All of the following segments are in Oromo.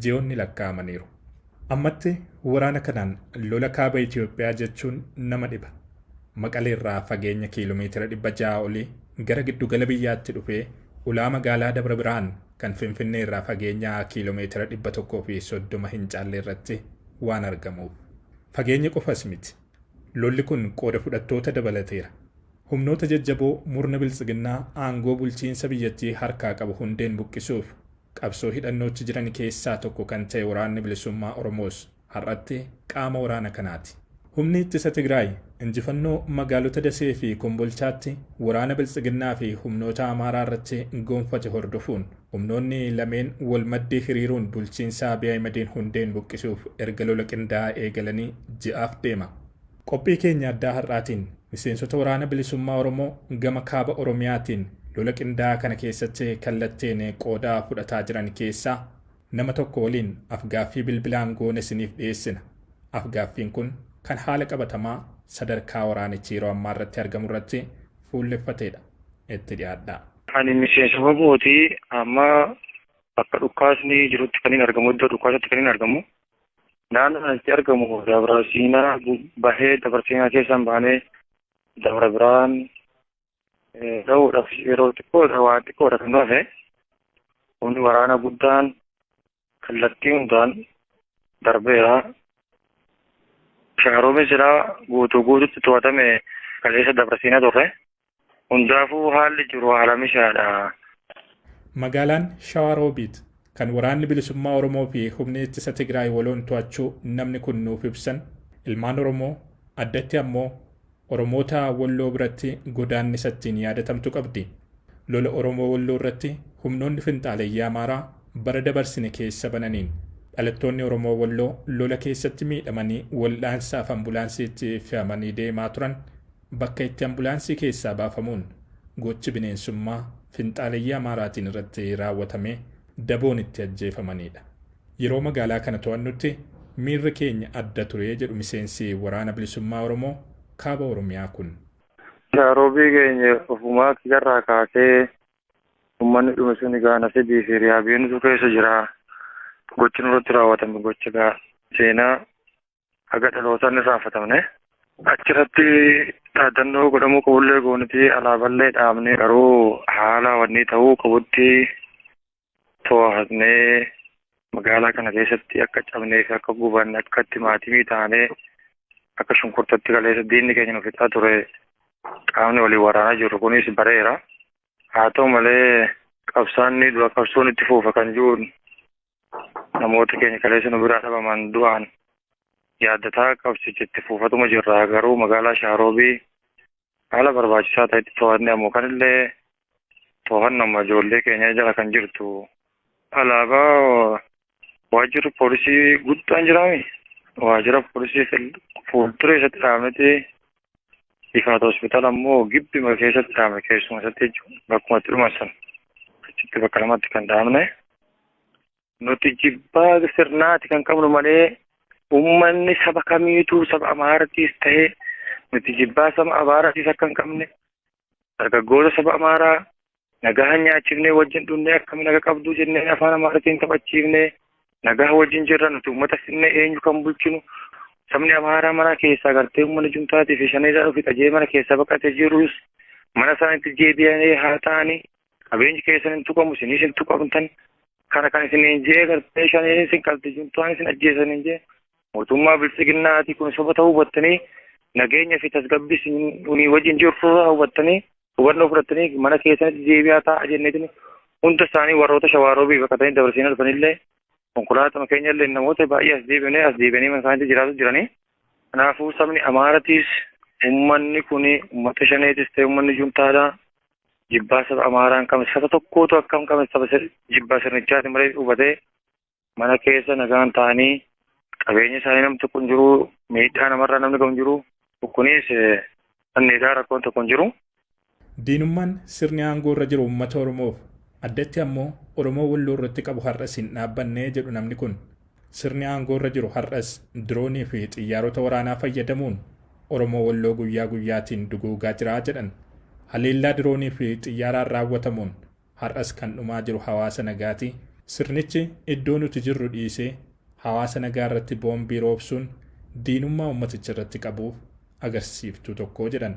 ji'oonni lakkaa'amaniiru. Ammatti waraana kanaan lola kaaba Itoophiyaa jechuun nama dhiba. Maqaleerraa fageenya kiiloomeetira 600 olii gara giddugala biyyaatti dhufee ulaa magaalaa Dabra Birhaan kan Finfinnee irraa fageenya kiiloomeetira 130 hin caalle irratti waan argamuuf. Fageenya qofas miti. Lolli kun qooda fudhattoota dabalateera. Humnoota jajjaboo murna biltsiginnaa aangoo bulchiinsa biyyattii harkaa qabu hundeen buqqisuuf qabsoo hidhannootti jiran keessaa tokko kan ta'e waraanni bilisummaa Oromoos har'atti qaama waraana kanaati. Humni ittisa Tigraay injifannoo magaalota Dasee fi Kombolchaatti waraana biltsiginnaa fi humnoota Amaaraa irratti gonfate hordofuun humnoonni lameen wal maddii hiriiruun bulchiinsa Abiy Ahmediin hundeen buqqisuuf erga lola qindaa'aa eegalanii ji'aaf deema. Qophii keenya addaa har'aatiin miseensota waraana bilisummaa Oromoo gama kaaba Oromiyaatiin lola qindaa'aa kana keessatti kallattiin qooda fudhataa jiran keessaa nama tokko waliin afgaaffii bilbilaan goone isiniif dhiyeessina. Afgaaffiin kun kan haala qabatamaa sadarkaa waraanichi yeroo ammaa irratti argamu irratti fuulleffateedha. Itti dhiyaadhaa. Ani miseensa ABO'ti amma bakka dhukaasni jirutti kan hin argamu, iddoo dhukaasatti kan hin argamu. Naannoo kanatti argamu Dabra Siinaa bahee Dabra Siinaa keessaan baanee Dabra Birhaan ta'uudhaaf yeroo xiqqoodha kan dhufe. Humni waraana guddaan kallattii hundaan darbeera. Shaaroomi silaa guutuutti to'atame kaleessa Dabra Siinaa turre. Hundaafuu haalli jiru haala mishaadha. Magaalaan Shawaroobiit kan waraanni bilisummaa Oromoo fi humni ittisa Tigraay waloon to'achuu namni kun nuuf ibsan ilmaan Oromoo addatti ammoo Oromoota Walloo biratti godaannisattiin yaadatamtu qabdi. Lola Oromoo Walloo irratti humnoonni finxaaleyyii Amaaraa bara dabarsine keessa bananiin dhalattoonni Oromoo Walloo lola keessatti miidhamanii wal'aansaaf ambulaansiitti fe'amanii deemaa turan bakka itti ambulaansii keessaa baafamuun gochi bineensummaa finxaaleyyii Amaaraatiin irratti raawwatame daboon itti ajjeefamanidha. Yeroo magaalaa kana to'annutti miirri keenya adda ture jedhu miseensi waraana bilisummaa Oromoo kaaba Oromiyaa kun. Shaaroobii keenya ofumaa kijarraa kaasee uummanni dhume sun gaana sidii fi riyaabiintu keessa jira. Gochi nurratti raawwatame gocha seenaa haga dhalootaan irraanfatamne. Achirratti dhaadannoo godhamuu qabullee gooniti alaaballee dhaabnee garuu haala wanni ta'uu qabutti to'atnee magaalaa kana keessatti akka cabnee fi akka gubanne akka itti maatimii taanee akka shunkurtatti kaleessa diinni keenya nu fixaa ture qaamni waliin waraanaa jiru kunis bareera. Haa ta'u malee qabsaanni dura qabsoon itti fuufa kan jiruun namoota keenya kaleessa nu biraa dhabaman du'an yaadataa qabsichi itti fuufatuma jirra. Garuu magaalaa Shaaroobii haala barbaachisaa ta'etti to'annee ammoo kanillee to'annama ijoollee keenya jala kan jirtu. Alaabaa waajjirri poolisii guddaan jiraami. Waajjira poolisii fuuldura isatti dhaabneti ifaata hospitaala ammoo gibbima keessatti dhaabne keessuma isatti jechuudha. Bakkuma itti dhuman achitti bakka lamatti kan dhaabne. Nuti jibbaa sirnaati kan qabnu malee uummanni saba kamiituu saba Amaaraatiis ta'ee nuti jibbaa saba Amaaraatiis akka hin qabne dargaggoota saba Amaaraa nagaa nyaachifnee wajjin dhunnee akkamiin naga qabduu jennee afaan Amaaraatiin taphachiifnee nagaa wajjin jirra. Nuti uummata sinnee eenyu kan bulchinu sabni Amaaraa mana keessaa gartee uummanni juntaatii fi shaneesaa dhufi qajee mana keessaa baqatee jirus mana isaaniitti jeebi'anii haa ta'anii qabeenyi keessan hin tuqamu isinis hin tuqamtan kana kan isin hin jee gartee shaneen isin qabdi juntaan isin ajjeesan hin jee mootummaa biltsiginnaati kun soba ta'uu hubattanii nageenya fi tasgabbii isin wajjin jirtu hubattanii hubannoo fudhattanii mana keessanitti jeebi'aa ta'a jenneetini hunda isaanii warroota Shawaroobii baqatanii Dabra Siinaa dhufanillee konkolaataa keenya illee namoota baay'ee as deebi'anii mana isaaniitti jiraatu jiranii. Kanaafuu sabni Amaaraatiis uummanni kuni uummata shaneetis ta'e uummanni juntaadhaa jibbaa saba Amaaraan qabne saba tokkootu akkam qabne saba jibbaa sirnichaati malee hubatee mana keessa nagaan ta'anii qabeenya isaanii namni tokko hin jiru miidhaa namarraa namni qabu hin jiru kunis anniisaa rakkoon tokko hin jiru. Diinummaan sirni aangoo irra jiru uummata Oromoof addatti ammoo Oromoo Walloo irratti qabu har'as hin dhaabbannee jedhu namni kun sirni aangoo irra jiru har'as diroonii fi xiyyaarota waraanaa fayyadamuun Oromoo Walloo guyyaa guyyaatiin duguugaa jira jedhan. Haleellaa diroonii fi xiyyaaraan raawwatamuun har'as kan dhumaa jiru hawaasa nagaati Sirnichi iddoo nuti jirru dhiisee hawaasa nagaa irratti boombii roobsuun diinummaa uummaticha irratti qabuuf agarsiiftuu tokko jedhan.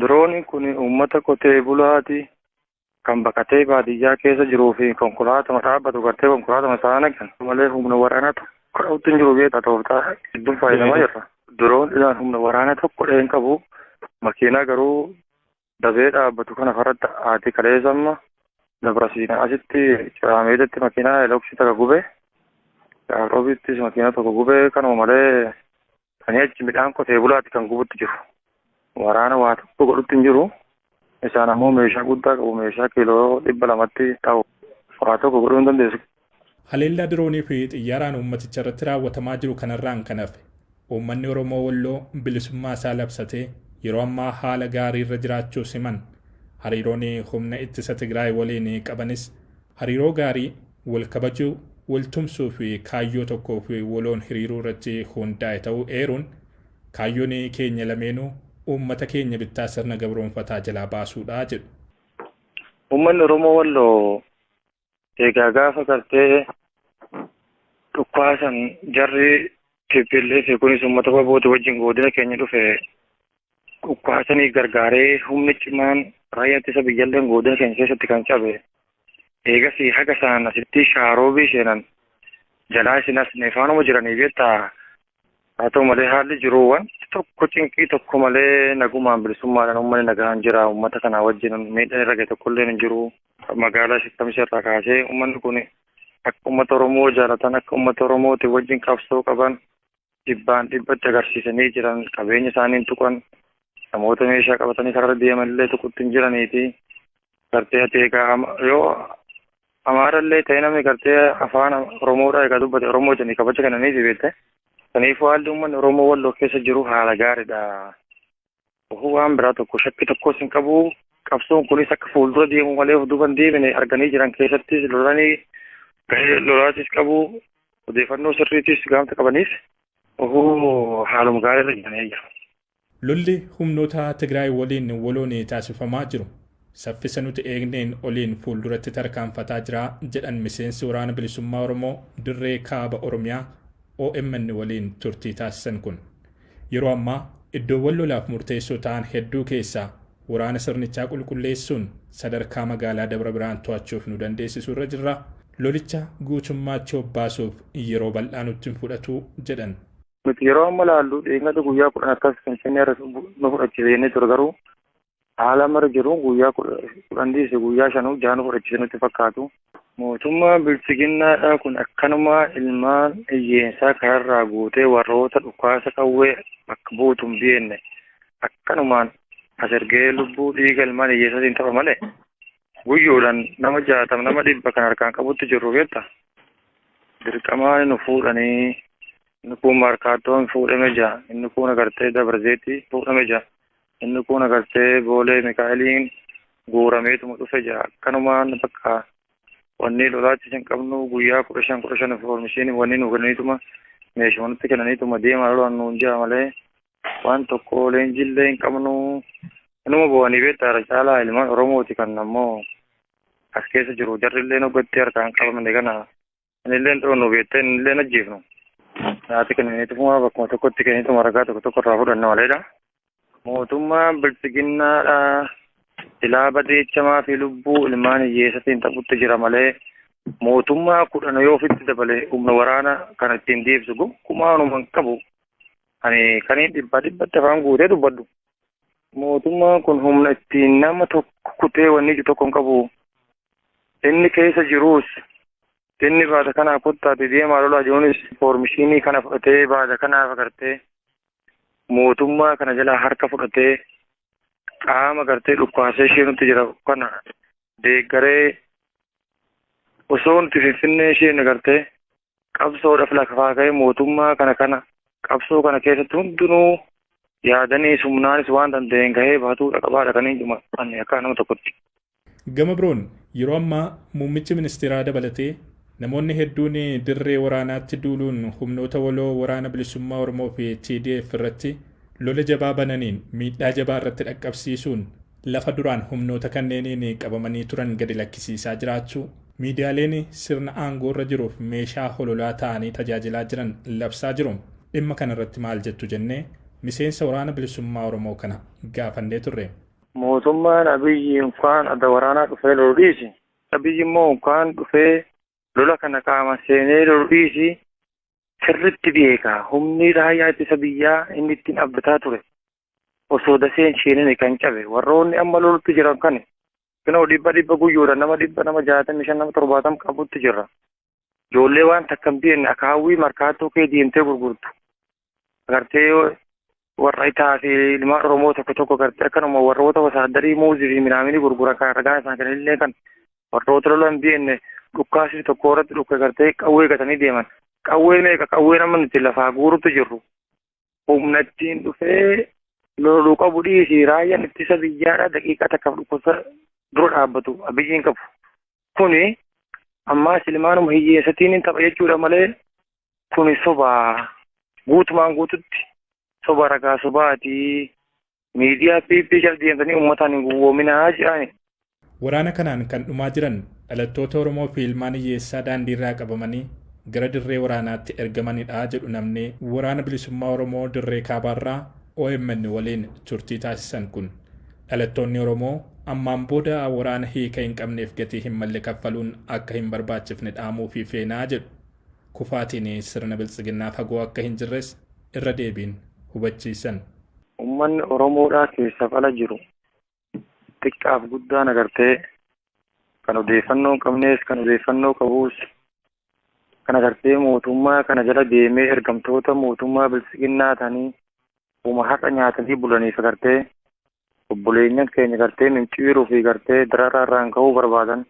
Dirooniin kun uummata qotee bulaati kan baqatee baadiyyaa keessa jiruu fi konkolaatama dhaabbatu gartee konkolaatama saana kan malee humna waraanaa tokko dhawutti hin jiru beektaa tooftaa hedduun fayyadamaa jirra. Dirooniidhaan humna waraanaa tokko dhaheen qabu makiinaa garuu dabee dhaabbatu kana faratti haati kaleessamma dabrasiina asitti ciraameetti makiinaa eloksii takka gube gaaroobiittis makiinaa tokko gube kanuma malee kanii achi midhaan qotee bulaatti kan gubutti jiru. Waraana waa tokko godhutti hin jiru. Isaan ammoo meeshaa guddaa qabu meeshaa kiiloo 200 ta'u waa tokko godhuu hin dandeessu. Haleellaa diroonii fi xiyyaaraan uummaticha irratti raawwatamaa jiru kanarraan kan hafe uummanni Oromoo Walloo bilisummaa isaa labsatee yeroo ammaa haala gaarii irra jiraachuu siman hariiroon humna ittisa Tigraay waliin qabanis hariiroo gaarii wal kabajuu wal tumsuu fi kaayyoo tokkoo fi waloon hiriiruu irratti hundaa'e ta'uu eeruun kaayyoon keenya lameenuu uummata keenya bittaa sirna gabroonfataa jalaa baasuudha jedhu. Uummanni Oromoo Walloo egaa gaafa gartee dhukkaasan jarri TPLF fi kunis uummata babooti wajjin godina keenya dhufe dhukkaasanii gargaaree humni cimaan raayyaa ittisa biyyaalleen godina keenya keessatti kan cabe eegasii haga isaan asitti shaaroobii seenan jalaa isinas neefaanuma jiranii beektaa haa ta'u malee haalli jiru wanti tokko cinqii tokko malee nagumaan bilisummaadhaan uummanni nagaan jira uummata kanaa wajjin miidhaan irra ga'e tokkollee hin jiru magaalaa Shikkamisa irraa kaasee uummanni kun akka uummata Oromoo jaalatan akka uummata Oromooti wajjin qabsoo qaban dhibbaan dhibbatti agarsiisanii jiran qabeenya isaanii tuqan namoota meeshaa qabatanii karaa deemanillee tuqutti hin jiraniiti gartee ati egaa yoo amaarallee ta'e namni gartee afaan Oromoodhaa egaa dubbate Oromoo jedhanii kabaja kennaniifi beekte kanaafuu haalli uummanni Oromoo Walloo keessa jiru haala gaariidha. Waan biraa tokko shakki tokkos hin qabu qabsoon kunis akka fuuldura deemu malee of duuba hin deemine arganii jiran keessattis lolanii gahee lolaatis qabu odeeffannoo sirriitis gaamta qabaniif haaluma gaariirra jiranii jiru. Lolli humnoota Tigraay waliin waloon taasifamaa jiru saffisa nuti eegneen oliin fuulduratti tarkaanfataa jira jedhan miseensi waraana bilisummaa Oromoo dirree kaaba Oromiyaa OMN waliin turtii taasisan kun yeroo ammaa iddoowwan lolaaf murteessoo ta'an hedduu keessaa waraana sirnichaa qulqulleessuun sadarkaa magaalaa Dabra Biraan to'achuuf nu dandeessisuu irra jirra lolicha guutummaatti obbaasuuf yeroo bal'aa nutti fudhatu jedhan. Nuti yeroo amma laallu dheengata guyyaa 10 akkas Finfinnee irra nu fudhachiisanii ture garuu haala mara jiru guyyaa 10 dhiise guyyaa 5 6 nu fudhachiise nutti fakkaatu. Mootummaa bilchiginnaadhaa kun akkanuma ilmaan hiyyeensaa kanarraa guutee warroota dhukaasa qawwee akka buutu hin beekne akkanumaan as ergee lubbuu dhiiga ilmaan hiyyeessaatiin tapha malee guyyoodhaan nama 60 nama 100 kan harkaan qabutti jirru beekta. Dirqamaan nu fuudhanii inni kun markaattoon fuudhame jira inni kun agartee dabarzeetti fuudhame jira inni kun agartee boolee Mikaa'eliin guurameetuma dhufe jira akkanumaan bakka wanni lolaatti hin qabnu guyyaa 15 foormishiin wanni nu kennaniituma meeshaatti kennaniituma deemaa lolan nuun jira malee waan tokko leenjillee hin qabnu inuma bu'anii beektaa caalaa ilmaan Oromooti kan ammoo as keessa jiru jarrillee noggatti harkaan qabamne kana inillee dhoonnu beektee inillee ajjeefnu haati kennaniituma bakkuma tokkotti kennaniituma ragaa tokko irraa fudhanna maleedha. Mootummaa bilchiginnaadhaa silaa badeechamaa fi lubbuu ilmaan hiyyeessatiin taphutti jira malee mootummaa 10 yoo ofitti dabalee humna waraana kan ittiin deebisu gonkumaanuma hin qabu. Ani kaniin dhibbatti afaan guutee dubbadhu. Mootummaan kun humna ittiin nama tokko kutee wanni tokko hin qabu. Inni keessa jiruus inni baata kanaa kuttaate deemaa lolaa jiruunis foormishinii kana fudhatee baata kanaaf agartee mootummaa kana jalaa harka fudhatee qaama gartee dhukkaasee ishee nutti jira kana deeggaree osoo nuti Finfinnee isheen agartee qabsoodhaaf lafaa ka'ee mootummaa kana qabsoo kana keessatti hundinuu yaadanii humnaanis waan danda'een gahee baatuudha qabaadha kan hin dhuma akka nama tokkotti. Gama biroon yeroo ammaa muummichi ministeeraa dabalatee namoonni hedduun dirree waraanaatti duuluun humnoota waloo waraana bilisummaa Oromoo fi TDF irratti lola jabaa bananiin miidhaa jabaa irratti dhaqqabsiisuun lafa duraan humnoota kanneeniin qabamanii turan gadi lakkisiisaa jiraachuu Miidiyaaleen sirna aangoo irra jiruuf meeshaa hololaa ta'anii tajaajilaa jiran labsaa jiru. Dhimma kana irratti maal jettu jennee miseensa waraana bilisummaa Oromoo kana gaafannee turre. Mootummaan Abiyyi inkaan adda waraanaa dhufee lolu dhiisi. Abiyyi immoo inkaan dhufee lola kana qaama seenee lolu dhiisi. Sirriitti beekaa humni raayyaa ittisa biyyaa inni ittiin dhaabbataa ture. Osoo daseen isheen kan cabe warroonni amma lolutti jiran kan kunoo dhibba guyyoodhaan nama 65 nama 70 qabutti jira. Ijoollee waan takka hin beekne akaawwii markaatoo kee deemtee gurgurtu. Agartee warra itaa fi ilmaan Oromoo tokko agartee akkanuma warroota wasaaddarii muuzii fi midhaanii gurguran kan ragaa isaan kan illee kan warroota lola hin beekne dhukkaasii tokko irratti dhukka agartee qawwee gatanii deeman. Qawwee meeqa qawwee nama nuti lafaa guurutu jirru. Humna ittiin dhufee loluu qabu dhiisii raayyaan ittisa biyyaadha daqiiqaa takka dhukkubsa dura dhaabbatu Abiyyiin qabu. Kuni ammaas ilmaanuma hiyyeessatiin hin tapha jechuudha malee kuni sobaa guutumaan guututti soba ragaa sobaatii miidiyaa PP deemtanii uummataan hin gowwoominaa jedhani. Waraana kanaan kan dhumaa jiran dhalattoota Oromoo fi ilmaan hiyyeessaa daandii irraa qabamanii gara dirree waraanaatti ergamanidha jedhu namni waraana bilisummaa Oromoo dirree kaabaarraa OMN waliin turtii taasisan kun. Dhalattoonni Oromoo ammaan booda waraana hiika hin qabneef gatii hin malle kaffaluun akka hin barbaachifne dhaamuu fi feenaa jedhu. Kufaatiin sirna biltsiginnaa fagoo akka hin jirres irra deebiin hubachiisan. Uummanni Oromoodhaa keessa fala jiru xiqqaaf guddaan agartee kan odeeffannoo hin qabnees kan odeeffannoo qabuus kan agartee mootummaa kana jala deemee ergamtoota mootummaa biltsiginnaa ta'anii uuma haqa nyaatanii bulaniif agartee obboleenyan keenya agartee minciiruu fi agartee dararaarraan ka'uu barbaadan.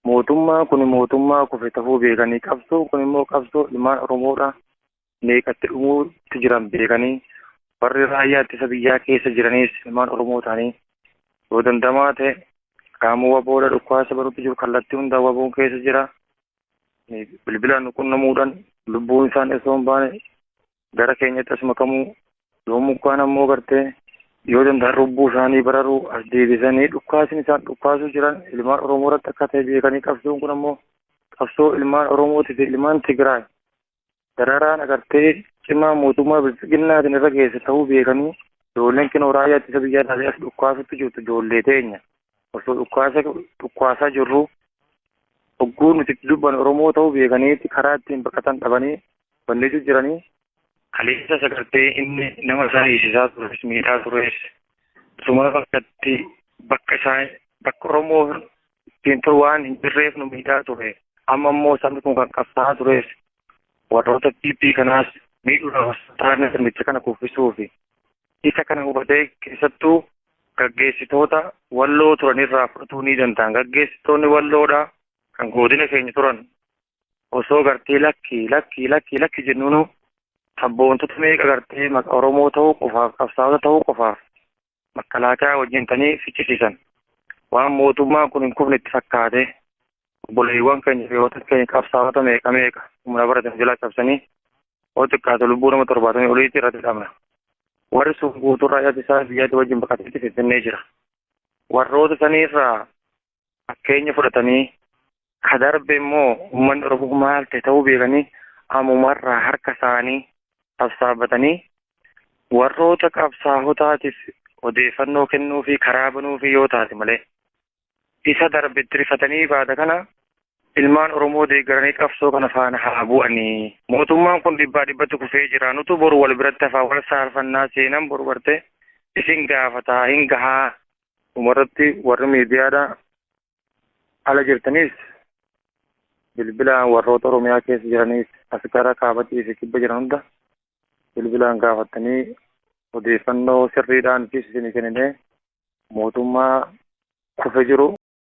Mootummaa kun mootummaa kufe ta'uu beekanii qabsoo kun immoo qabsoo ilmaan Oromoodha meeqatti dhumuutti jiran beekanii warri raayyaa ittisa biyyaa keessa jiranis ilmaan Oromoo ta'anii yoo dandamaa ta'e qaamuu waboodha dhukkaasa barutti jiru kallattii hundaa waboon keessa jira. Bilbilaan nu qunnamuudhaan lubbuun isaan osoo hin baane gara keenyatti as makamuu yoo mukaan ammoo gartee yoo danda'an lubbuu isaanii bararuu as deebisanii dhukkaasni isaan dhukkaasuu jiran ilmaan Oromoo irratti akka ta'e beekanii qabsoon kun ammoo qabsoo ilmaan Oromooti fi ilmaan Tigraay dararaan agartee cimaa mootummaa biltsiginnaatiin irra geesse ta'uu beekanii ijoolleen kinoo raayyaa ittisa biyyaa dhaabee as dhukkaasutti jirtu ijoollee teenya osoo dhukkaasaa jirru hogguu nuti dubban Oromoo ta'uu beekaniitti karaa ittiin baqatan dhabanii banneetu jiranii kaleessa sagartee inni nama isaa hiisisaa tures miidhaa tures suma bakka Oromoo ittiin turu waan hin jirreef nu miidhaa ture amma immoo sabni kun kan qabsaa'aa tures warroota PP kanaas miidhuudhaaf taa'anii sirnicha kana kuffisuu fi isa kana hubatee keessattuu gaggeessitoota walloo turanirraa fudhatuu ni danda'an. Gaggeessitoonni walloodhaa kan godina keenya turan osoo gartee lakki jennuun sabboontota meeqa gartee maqaa Oromoo ta'uu qofaaf qabsaa'ota ta'uu qofaaf makkalaakaa wajjin ta'anii fichisiisan waan mootummaan kun hin kufne itti fakkaate obboleewwan keenya fi hoota keenya qabsaa'ota meeqa humna baratan jala cabsanii yoo xiqqaate lubbuu nama 70 oliitti irratti dhabna. Warri sun guutuu raayyaa isaa biyyaatti wajjin baqatee finnee jira. Warroota saniirraa fakkeenya fudhatanii ka darbe immoo uummanni Oromoo maal ta'uu beekanii ammumarraa harka isaanii sassaabatanii warroota qabsaa'otaatiif odeeffannoo kennuu fi karaa banuu fi yoo taate malee isa darbetti rifatanii baada kana ilmaan Oromoo deeggaranii qabsoo kana faana haa bu'anii. Mootummaan kun dhibbatti kufee jira. Nutu boru wal biratti hafaa wal saarfannaa seenan boru bartee isin gaafataa hin gahaa umarratti warri miidiyaadha ala jirtanis bilbilaan warroota Oromiyaa keessa jiranis as gara kaabatii fi kibba jiran hunda bilbilaan gaafatanii odeeffannoo sirriidhaan fi isinii kennine mootummaa kufe jiru